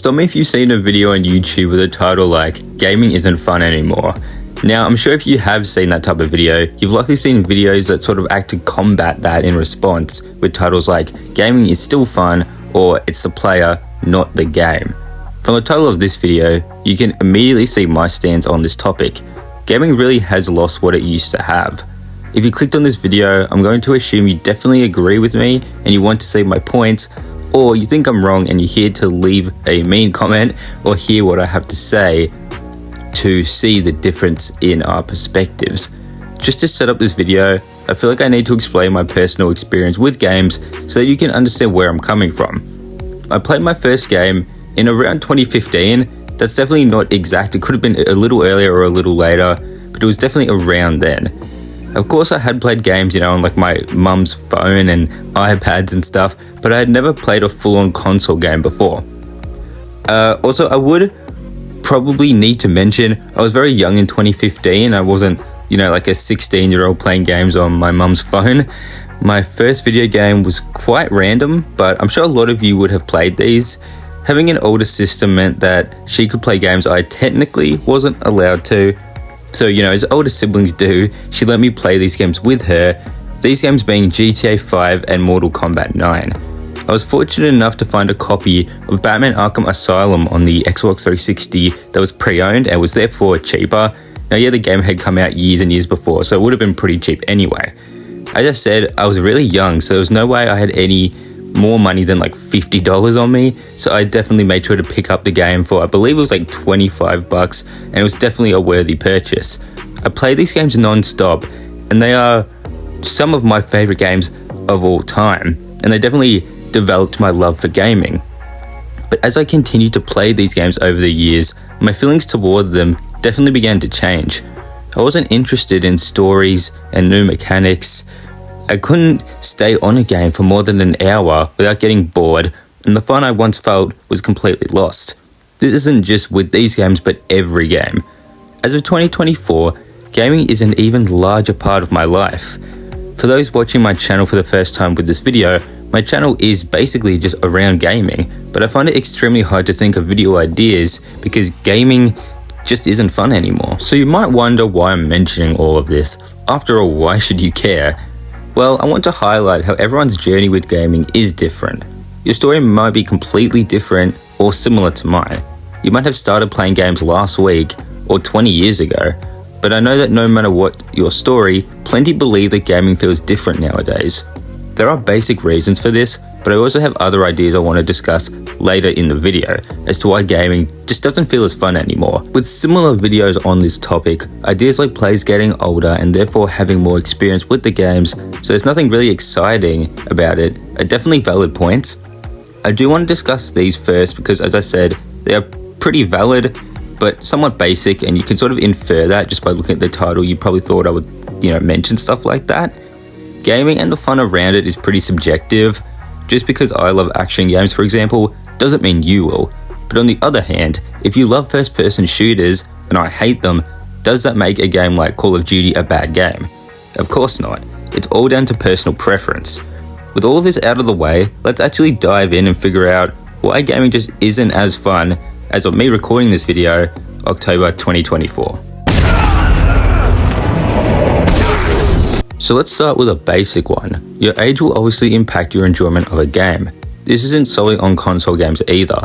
Stop me if you've seen a video on YouTube with a title like, "Gaming isn't fun anymore." Now, I'm sure if you have seen that type of video, you've likely seen videos that sort of act to combat that in response, with titles like, "Gaming is still fun," or "It's the player, not the game." From the title of this video, you can immediately see my stance on this topic. Gaming really has lost what it used to have. If you clicked on this video, I'm going to assume you definitely agree with me and you want to see my points, or you think I'm wrong and you're here to leave a mean comment or hear what I have to say to see the difference in our perspectives. Just to set up this video, I feel like I need to explain my personal experience with games so that you can understand where I'm coming from. I played my first game in around 2015. That's definitely not exact, it could have been a little earlier or a little later, but it was definitely around then. Of course I had played games, on like my mum's phone and iPads and stuff, but I had never played a full-on console game before. Also, I would probably need to mention, I was very young in 2015. I wasn't, like a 16-year-old playing games on my mum's phone. My first video game was quite random, but I'm sure a lot of you would have played these. Having an older sister meant that she could play games I technically wasn't allowed to. So, as older siblings do, she let me play these games with her, these games being GTA 5 and Mortal Kombat 9. I was fortunate enough to find a copy of Batman Arkham Asylum on the Xbox 360 that was pre-owned and was therefore cheaper. Now yeah, the game had come out years and years before, so it would have been pretty cheap anyway. As I said, I was really young, so there was no way I had any more money than like $50 on me, so I definitely made sure to pick up the game for, I believe it was like $25, and it was definitely a worthy purchase. I play these games non-stop, and they are some of my favorite games of all time, and they definitely developed my love for gaming. But as I continued to play these games over the years, my feelings toward them definitely began to change. I wasn't interested in stories and new mechanics. I couldn't stay on a game for more than an hour without getting bored, and the fun I once felt was completely lost. This isn't just with these games, but every game. As of 2024, gaming is an even larger part of my life. For those watching my channel for the first time with this video, my channel is basically just around gaming, but I find it extremely hard to think of video ideas because gaming just isn't fun anymore. So you might wonder why I'm mentioning all of this. After all, why should you care? Well, I want to highlight how everyone's journey with gaming is different. Your story might be completely different or similar to mine. You might have started playing games last week or 20 years ago, but I know that no matter what your story, plenty believe that gaming feels different nowadays. There are basic reasons for this, but I also have other ideas I want to discuss later in the video as to why gaming just doesn't feel as fun anymore. With similar videos on this topic, ideas like players getting older and therefore having more experience with the games, so there's nothing really exciting about it, are definitely valid points. I do want to discuss these first because, as I said, they are pretty valid, but somewhat basic, and you can sort of infer that just by looking at the title. You probably thought I would, mention stuff like that. Gaming and the fun around it is pretty subjective. Just because I love action games, for example, doesn't mean you will. But on the other hand, if you love first-person shooters, and I hate them, does that make a game like Call of Duty a bad game? Of course not. It's all down to personal preference. With all of this out of the way, let's actually dive in and figure out why gaming just isn't as fun as of me recording this video, October 2024. So let's start with a basic one. Your age will obviously impact your enjoyment of a game. This isn't solely on console games either.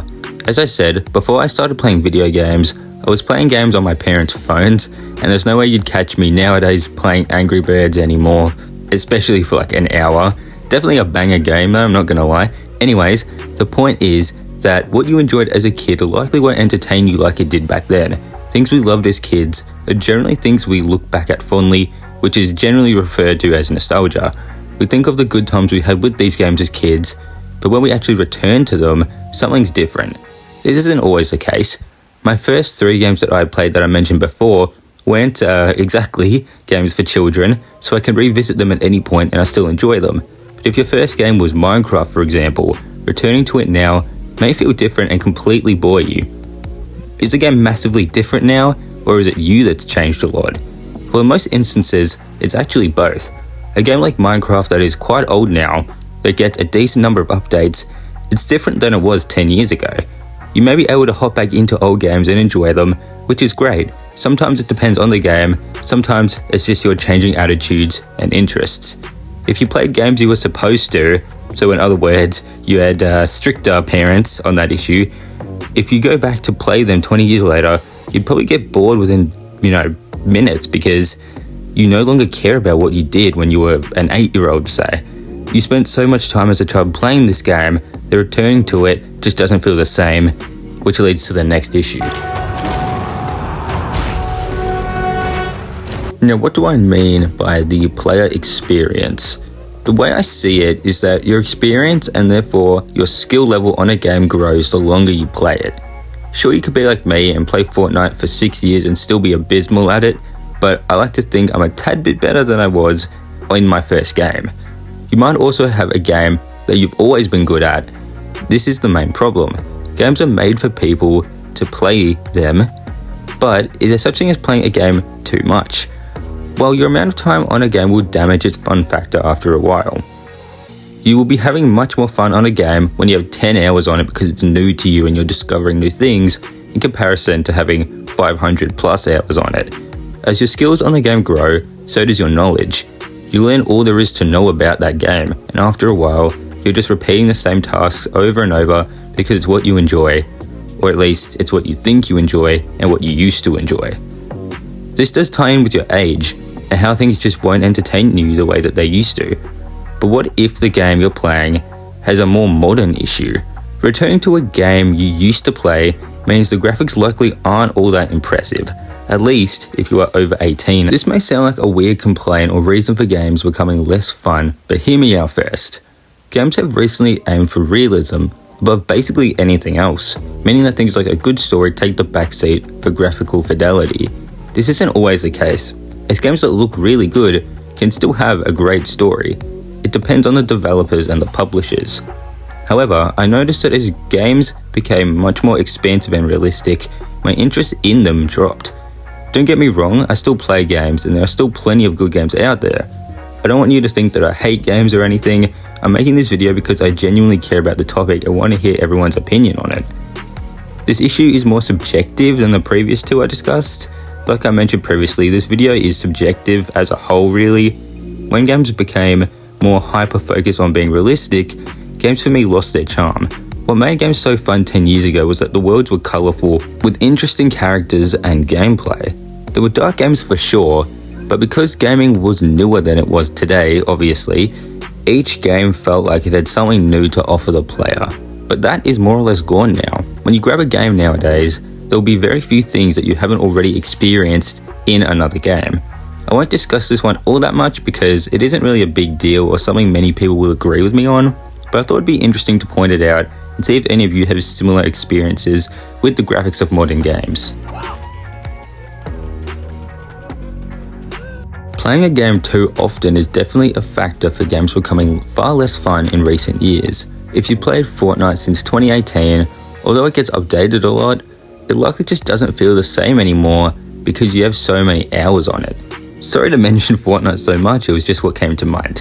As I said, before I started playing video games, I was playing games on my parents' phones, and there's no way you'd catch me nowadays playing Angry Birds anymore, especially for like an hour. Definitely a banger game though, I'm not gonna lie. Anyways, the point is that what you enjoyed as a kid likely won't entertain you like it did back then. Things we loved as kids are generally things we look back at fondly, which is generally referred to as nostalgia. We think of the good times we had with these games as kids, but when we actually return to them, something's different. This isn't always the case. My first 3 games that I played that I mentioned before weren't exactly games for children, so I can revisit them at any point and I still enjoy them. But if your first game was Minecraft, for example, returning to it now may feel different and completely bore you. Is the game massively different now, or is it you that's changed a lot? Well, in most instances, it's actually both. A game like Minecraft that is quite old now, that gets a decent number of updates, it's different than it was 10 years ago. You may be able to hop back into old games and enjoy them, which is great. Sometimes it depends on the game, sometimes it's just your changing attitudes and interests. If you played games you were supposed to, so in other words, you had stricter parents on that issue, if you go back to play them 20 years later, you'd probably get bored within, minutes because you no longer care about what you did when you were an 8-year-old, say. You spent so much time as a child playing this game that returning to it just doesn't feel the same, which leads to the next issue. Now, what do I mean by the player experience? The way I see it is that your experience and therefore your skill level on a game grows the longer you play it. Sure, you could be like me and play Fortnite for 6 years and still be abysmal at it, but I like to think I'm a tad bit better than I was in my first game. You might also have a game that you've always been good at. This is the main problem. Games are made for people to play them, but is there such thing as playing a game too much? Well, your amount of time on a game will damage its fun factor after a while. You will be having much more fun on a game when you have 10 hours on it because it's new to you and you're discovering new things in comparison to having 500 plus hours on it. As your skills on the game grow, so does your knowledge. You learn all there is to know about that game, and after a while, you're just repeating the same tasks over and over because it's what you enjoy, or at least it's what you think you enjoy and what you used to enjoy. This does tie in with your age, and how things just won't entertain you the way that they used to. But what if the game you're playing has a more modern issue? Returning to a game you used to play means the graphics likely aren't all that impressive, at least if you are over 18. This may sound like a weird complaint or reason for games becoming less fun, but hear me out first. Games have recently aimed for realism above basically anything else, meaning that things like a good story take the backseat for graphical fidelity. This isn't always the case, as games that look really good can still have a great story. It depends on the developers and the publishers. However, I noticed that as games became much more expansive and realistic, my interest in them dropped. Don't get me wrong, I still play games and there are still plenty of good games out there. I don't want you to think that I hate games or anything. I'm making this video because I genuinely care about the topic and want to hear everyone's opinion on it. This issue is more subjective than the previous two I discussed. Like I mentioned previously, this video is subjective as a whole really. When games became more hyper-focused on being realistic, games for me lost their charm. What made games so fun 10 years ago was that the worlds were colourful, with interesting characters and gameplay. There were dark games for sure, but because gaming was newer than it was today, obviously, each game felt like it had something new to offer the player. But that is more or less gone now. When you grab a game nowadays, there will be very few things that you haven't already experienced in another game. I won't discuss this one all that much because it isn't really a big deal or something many people will agree with me on, but I thought it'd be interesting to point it out and see if any of you have similar experiences with the graphics of modern games. Playing a game too often is definitely a factor for games becoming far less fun in recent years. If you played Fortnite since 2018, although it gets updated a lot, it likely just doesn't feel the same anymore because you have so many hours on it. Sorry to mention Fortnite so much, it was just what came to mind.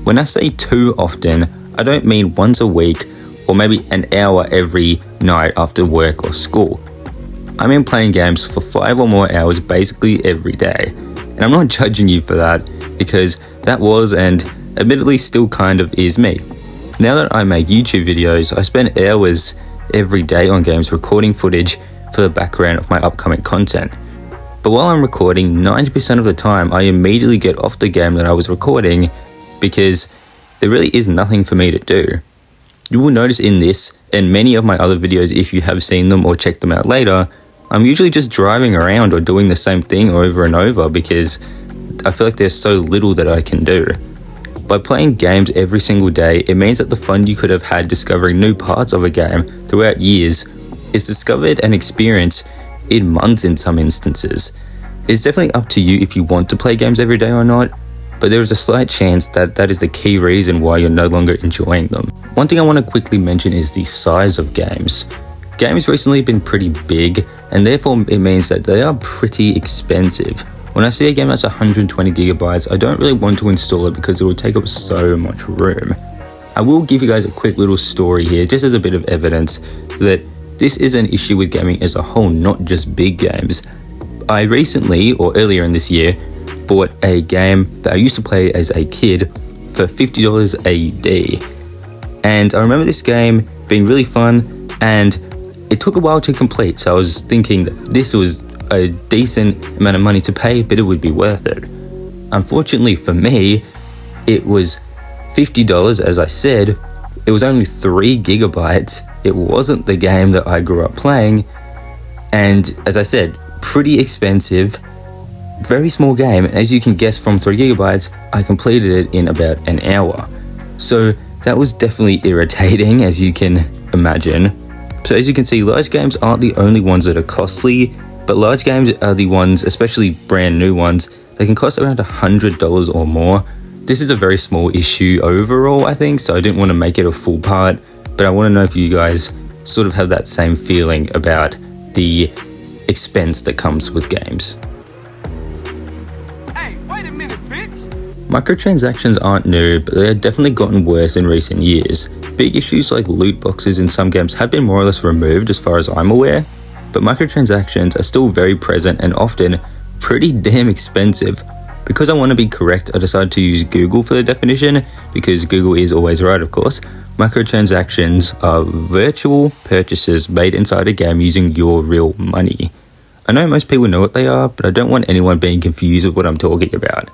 When I say too often, I don't mean once a week or maybe an hour every night after work or school. I mean playing games for 5 or more hours basically every day. And I'm not judging you for that because that was and admittedly still kind of is me. Now that I make YouTube videos, I spend hours every day on games recording footage for the background of my upcoming content. But while I'm recording, 90% of the time I immediately get off the game that I was recording because there really is nothing for me to do. You will notice in this and many of my other videos, if you have seen them or checked them out later, I'm usually just driving around or doing the same thing over and over because I feel like there's so little that I can do. By playing games every single day, it means that the fun you could have had discovering new parts of a game throughout years is discovered and experienced in months in some instances. It's definitely up to you if you want to play games every day or not, but there is a slight chance that that is the key reason why you're no longer enjoying them. One thing I want to quickly mention is the size of games. Games recently have been pretty big, and therefore it means that they are pretty expensive. When I see a game that's 120 gigabytes, I don't really want to install it because it will take up so much room. I will give you guys a quick little story here, just as a bit of evidence that this is an issue with gaming as a whole, not just big games. I recently, or earlier in this year, bought a game that I used to play as a kid for $50 AUD. And I remember this game being really fun, and it took a while to complete, so I was thinking that this was a decent amount of money to pay, but it would be worth it. Unfortunately for me, it was $50, as I said. It was only 3 gigabytes. It wasn't the game that I grew up playing, and as I said, pretty expensive, very small game. As you can guess from 3 gigabytes, I completed it in about an hour. So that was definitely irritating, as you can imagine. So as you can see, large games aren't the only ones that are costly, but large games are the ones, especially brand new ones, they can cost around $100 or more. This is a very small issue overall, I think, so I didn't want to make it a full part, but I want to know if you guys sort of have that same feeling about the expense that comes with games. Hey, wait a minute, bitch! Microtransactions aren't new, but they have definitely gotten worse in recent years. Big issues like loot boxes in some games have been more or less removed as far as I'm aware, but microtransactions are still very present and often pretty damn expensive. Because I want to be correct, I decided to use Google for the definition, because Google is always right, of course. Microtransactions are virtual purchases made inside a game using your real money. I know most people know what they are, but I don't want anyone being confused with what I'm talking about.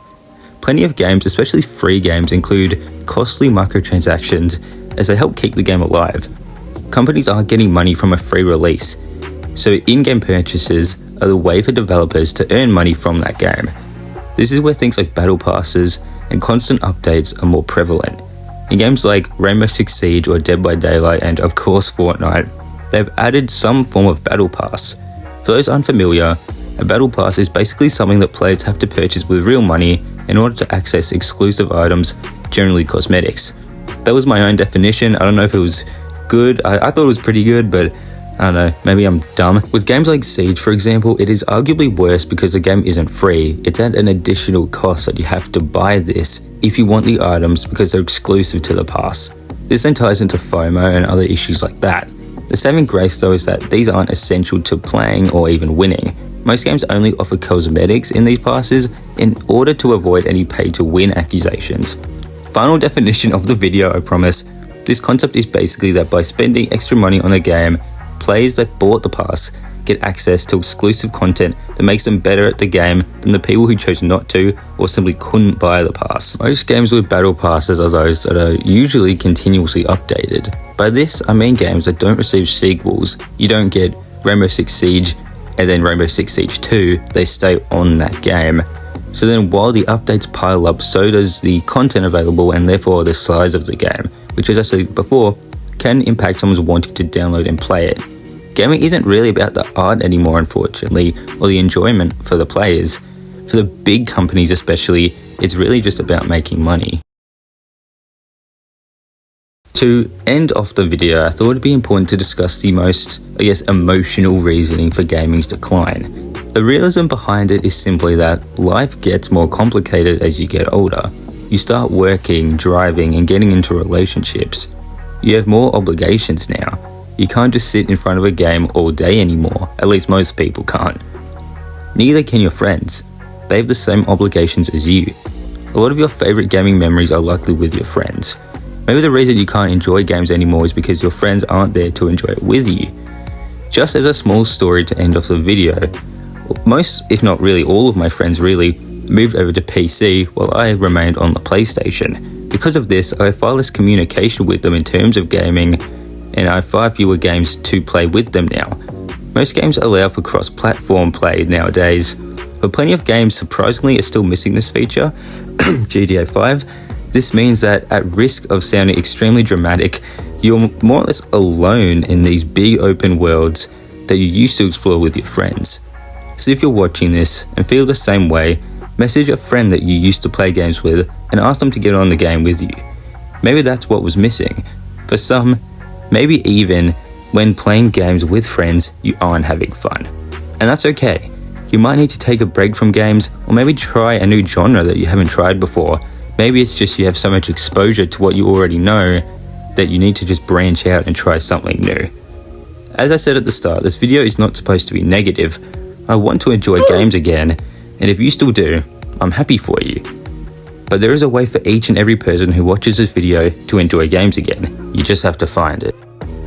Plenty of games, especially free games, include costly microtransactions as they help keep the game alive. Companies are getting money from a free release, so in-game purchases are the way for developers to earn money from that game. This is where things like battle passes and constant updates are more prevalent. In games like Rainbow Six Siege or Dead by Daylight and of course Fortnite, they've added some form of battle pass. For those unfamiliar, a battle pass is basically something that players have to purchase with real money in order to access exclusive items, generally cosmetics. That was my own definition. I don't know if it was good. I thought it was pretty good, but I don't know, maybe I'm dumb. With games like Siege, for example, it is arguably worse because the game isn't free. It's at an additional cost that you have to buy this if you want the items because they're exclusive to the pass. This then ties into FOMO and other issues like that. The saving grace though is that these aren't essential to playing or even winning. Most games only offer cosmetics in these passes in order to avoid any pay to win accusations. Final definition of the video, I promise. This concept is basically that by spending extra money on a game, players that bought the pass get access to exclusive content that makes them better at the game than the people who chose not to or simply couldn't buy the pass. Most games with battle passes are those that are usually continuously updated. By this, I mean games that don't receive sequels. You don't get Rainbow Six Siege and then Rainbow Six Siege 2, they stay on that game. So then while the updates pile up, so does the content available and therefore the size of the game, which as I said before, can impact someone's wanting to download and play it. Gaming isn't really about the art anymore, unfortunately, or the enjoyment for the players. For the big companies especially, it's really just about making money. To end off the video, I thought it'd be important to discuss the most, emotional reasoning for gaming's decline. The realism behind it is simply that life gets more complicated as you get older. You start working, driving, and getting into relationships. You have more obligations now. You can't just sit in front of a game all day anymore, at least most people can't. Neither can your friends. They have the same obligations as you. A lot of your favorite gaming memories are likely with your friends. Maybe the reason you can't enjoy games anymore is because your friends aren't there to enjoy it with you. Just as a small story to end off the video, most, if not really all of my friends really, moved over to PC while I remained on the PlayStation. Because of this, I have far less communication with them in terms of gaming, and I have far fewer games to play with them now. Most games allow for cross-platform play nowadays, but plenty of games surprisingly are still missing this feature. GTA 5. This means that at risk of sounding extremely dramatic, you're more or less alone in these big open worlds that you used to explore with your friends. So if you're watching this and feel the same way, message a friend that you used to play games with and ask them to get on the game with you. Maybe that's what was missing. For some, maybe even when playing games with friends, you aren't having fun. And that's okay. You might need to take a break from games, or maybe try a new genre that you haven't tried before. Maybe it's just you have so much exposure to what you already know that you need to just branch out and try something new. As I said at the start, this video is not supposed to be negative. I want to enjoy games again, and if you still do, I'm happy for you. But there is a way for each and every person who watches this video to enjoy games again. You just have to find it.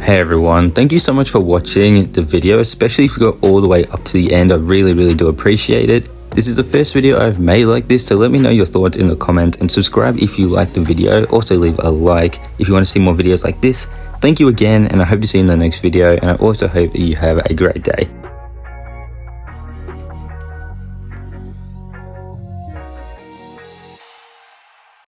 Hey everyone, thank you so much for watching the video, especially if you got all the way up to the end. I really do appreciate it. This is the first video I've made like this, so let me know your thoughts in the comments and subscribe if you liked the video. Also leave a like if you want to see more videos like this. Thank you again, and I hope to see you in the next video, and I also hope that you have a great day.